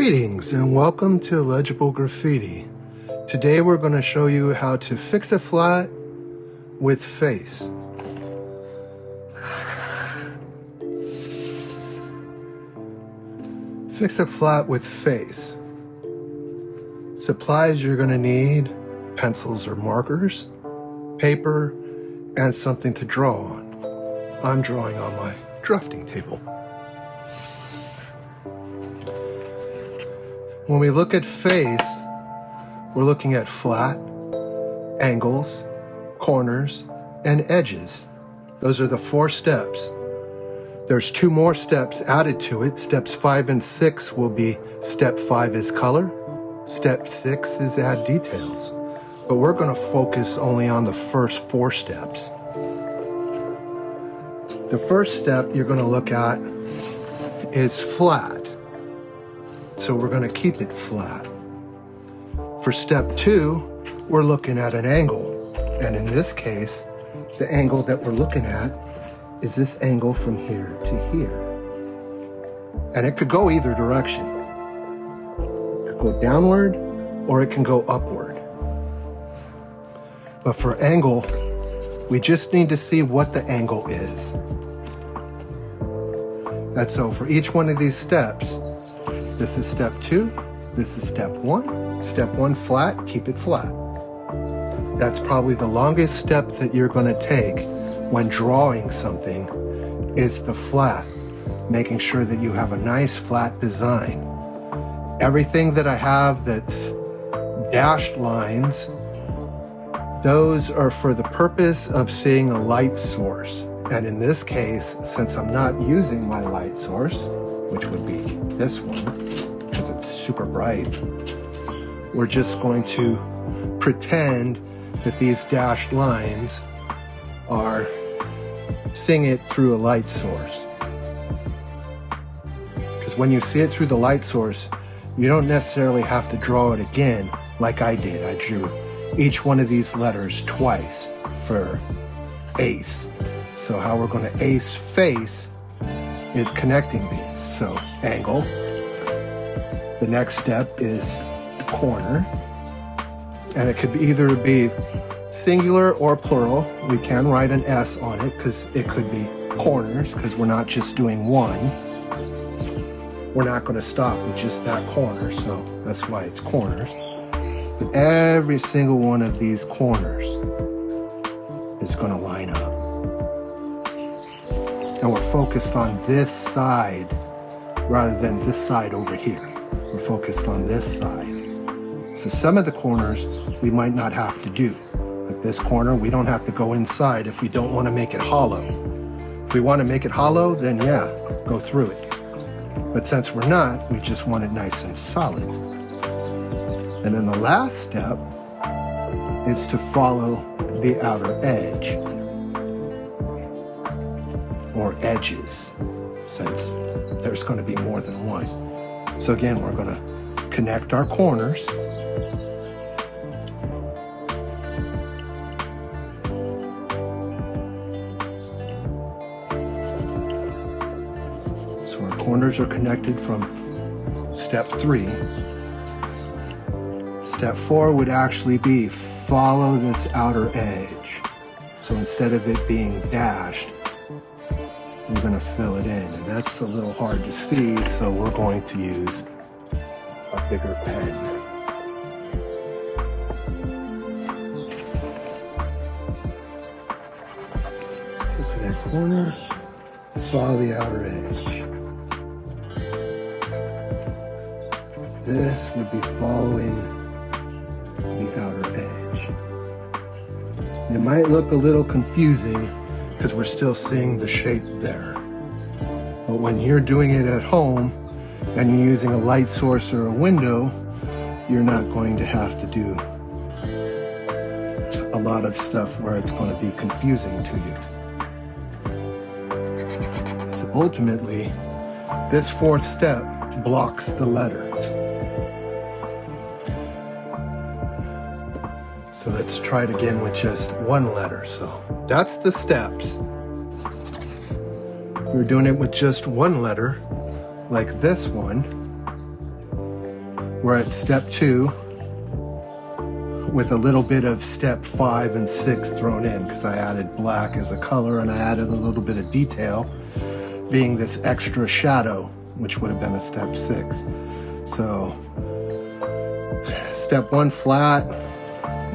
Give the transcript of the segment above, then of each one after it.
Greetings and welcome to Legible Graffiti. Today we're going to show you how to fix a flat with face. Fix a flat with face. Supplies you're going to need: pencils or markers, paper, and something to draw on. I'm drawing on my drafting table. When we look at face, we're looking at flat, angles, corners, and edges. Those are the 4 steps. There's 2 more steps added to it. Steps 5 and 6 will be: step 5 is color, step 6 is add details. But we're going to focus only on the first 4 steps. The first step you're going to look at is flat. So we're going to keep it flat. For step 2, we're looking at an angle. And in this case, the angle that we're looking at is this angle from here to here. And it could go either direction. It could go downward or it can go upward. But for angle, we just need to see what the angle is. And so for each one of these steps, this is step 2, this is step 1. Step 1, flat, keep it flat. That's probably the longest step that you're going to take when drawing something, is the flat, making sure that you have a nice flat design. Everything that I have that's dashed lines, those are for the purpose of seeing a light source. And in this case, since I'm not using my light source, which would be this one, because it's super bright, we're just going to pretend that these dashed lines are seeing it through a light source. Because when you see it through the light source, you don't necessarily have to draw it again like I did. I drew each one of these letters twice for ace. So how we're going to ace face is connecting these. So angle. The next step is corner. And it could either be singular or plural. We can write an S on it because it could be corners, because we're not just doing one. We're not going to stop with just that corner, so that's why it's corners. But every single one of these corners is going to line up. And we're focused on this side rather than this side over here. We're focused on this side. So some of the corners we might not have to do. Like this corner, we don't have to go inside if we don't want to make it hollow. If we want to make it hollow, then yeah, go through it. But since we're not, we just want it nice and solid. And then the last step is to follow the outer edge, or edges, since there's going to be more than one. So again, we're going to connect our corners. So our corners are connected from step 3. Step 4 would actually be follow this outer edge. So instead of it being dashed, we're going to fill it in, and that's a little hard to see, so we're going to use a bigger pen. So for that corner, follow the outer edge. This would be following the outer edge. It might look a little confusing because we're still seeing the shape there. But when you're doing it at home and you're using a light source or a window, you're not going to have to do a lot of stuff where it's going to be confusing to you. So ultimately, this 4th step blocks the letter. So let's try it again with just 1 letter. So that's the steps. If we're doing it with just 1 letter, like this one, We're at step 2 with a little bit of step 5 and 6 thrown in because I added black as a color and I added a little bit of detail, being this extra shadow, which would have been a step 6. So step 1 flat,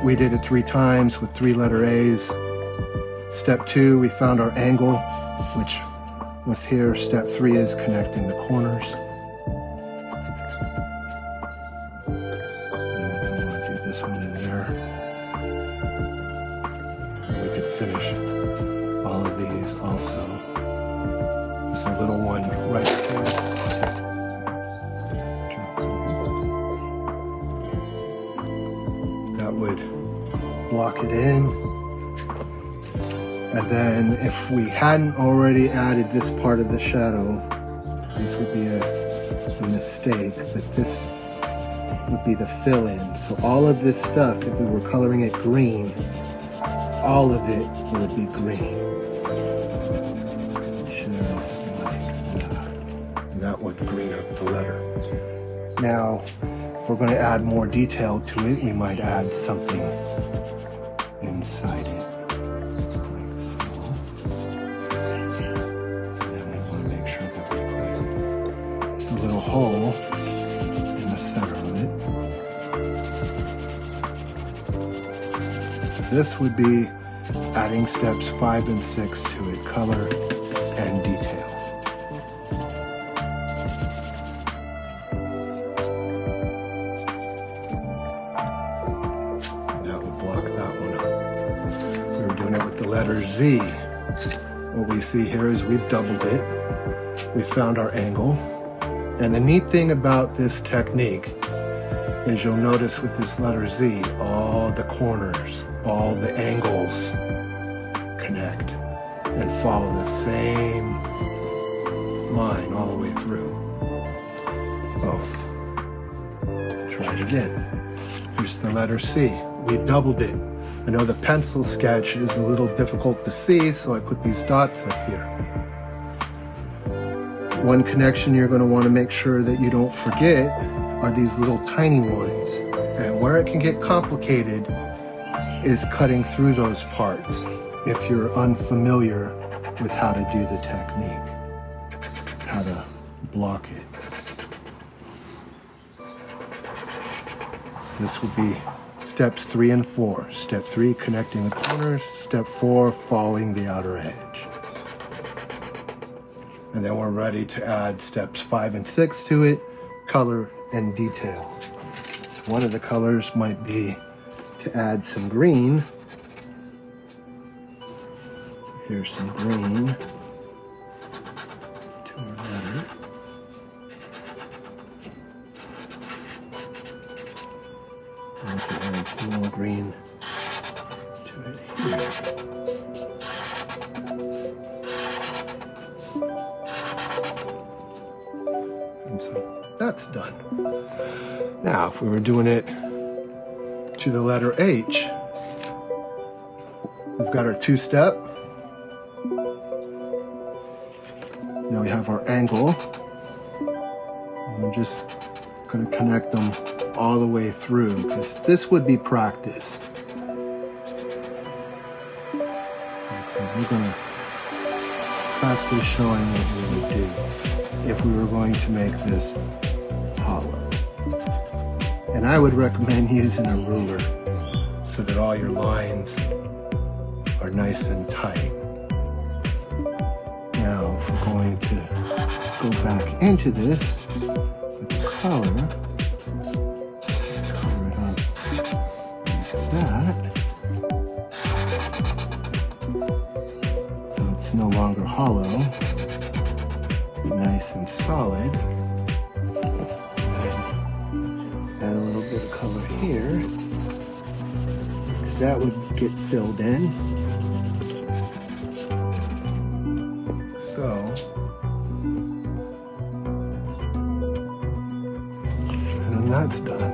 we did it 3 times with 3 letter A's. Step 2, we found our angle, which was here. Step 3 is connecting the corners. This one in there. And we could finish all of these also. There's a little one right there. That would block it in. And then if we hadn't already added this part of the shadow, this would be a mistake, but this would be the fill-in. So all of this stuff, if we were coloring it green, all of it would be green. Just like that. And that would green up the letter. Now, if we're going to add more detail to it, we might add something inside it. Like so. And then we want to make sure that we put a little hole in the center of it. This would be adding steps 5 and 6 to it, color and detail. And that would block that one up. If we were doing it with the letter Z, what we see here is we've doubled it. We found our angle. And the neat thing about this technique is you'll notice with this letter Z, all the corners, all the angles connect and follow the same line all the way through. Oh, try it again. Here's the letter C. We doubled it. I know the pencil sketch is a little difficult to see, so I put these dots up here. One connection you're going to want to make sure that you don't forget are these little tiny ones. And where it can get complicated is cutting through those parts if you're unfamiliar with how to do the technique, how to block it. So this would be steps 3 and 4. Step 3, connecting the corners. Step 4, following the outer edge. And then we're ready to add steps 5 and 6 to it, color and detail. So one of the colors might be to add some green. Here's some green to our letter. And we can add some more green to it here. And so that's done. Now, if we were doing it to the letter H, we've got our 2-step. Now we have our angle. And we're just going to connect them all the way through because this would be practice. And so we're going to practice showing what we would do if we were going to make this hollow. And I would recommend using a ruler so that all your lines are nice and tight. Now, if we're going to go back into this with the color it up like that, so it's no longer hollow, nice and solid. Add a little bit of color here, because that would get filled in. So, and then that's done.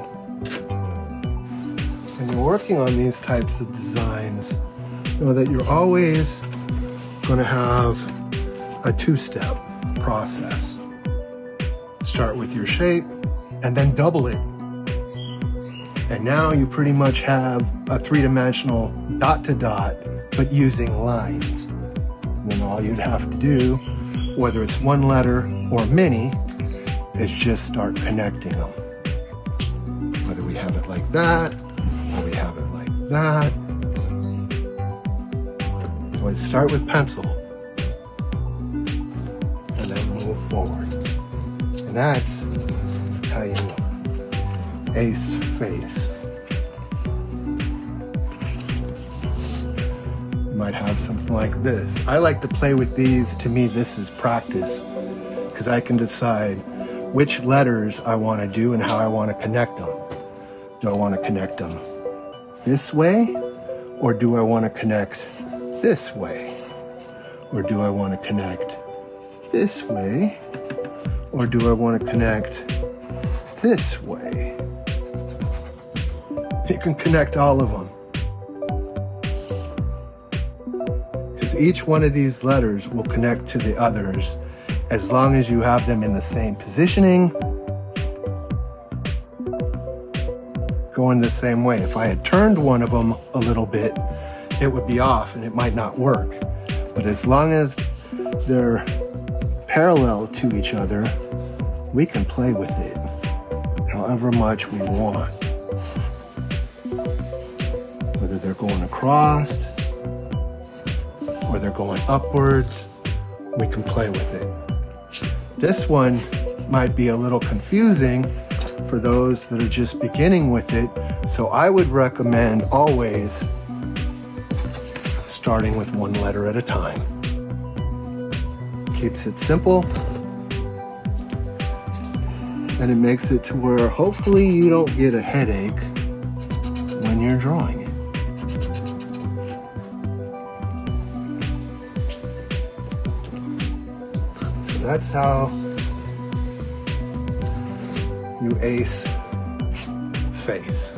When you're working on these types of designs, know that you're always going to have a 2-step process. Start with your shape and then double it And now you pretty much have a three-dimensional dot to dot, but using lines. And then all you'd have to do, whether it's one letter or many, is just start connecting them. Whether we have it like that, or we have it like that. Let's start with pencil, and then move forward. And that's how you ace face. You might have something like this. I like to play with these. To me, this is practice, because I can decide which letters I want to do and how I want to connect them. Do I want to connect them this way, or do I want to connect this way? Or do I want to connect this way? Or do I want to connect this way? You can connect all of them, because each one of these letters will connect to the others as long as you have them in the same positioning, going the same way. If I had turned one of them a little bit, it would be off and it might not work. But as long as they're parallel to each other, we can play with it however much we want. Whether they're going across or they're going upwards, we can play with it. This one might be a little confusing for those that are just beginning with it, so I would recommend always starting with one letter at a time. Keeps it simple, and it makes it to where hopefully you don't get a headache when you're drawing it. So that's how you ace face.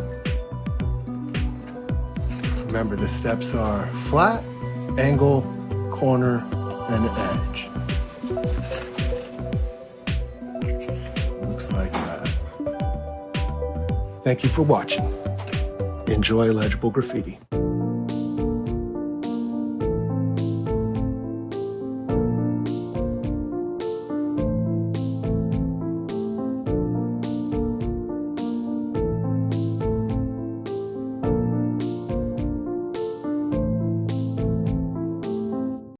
Remember, the steps are flat, angle, corner, and edge. Looks like that. Thank you for watching. Enjoy legible graffiti.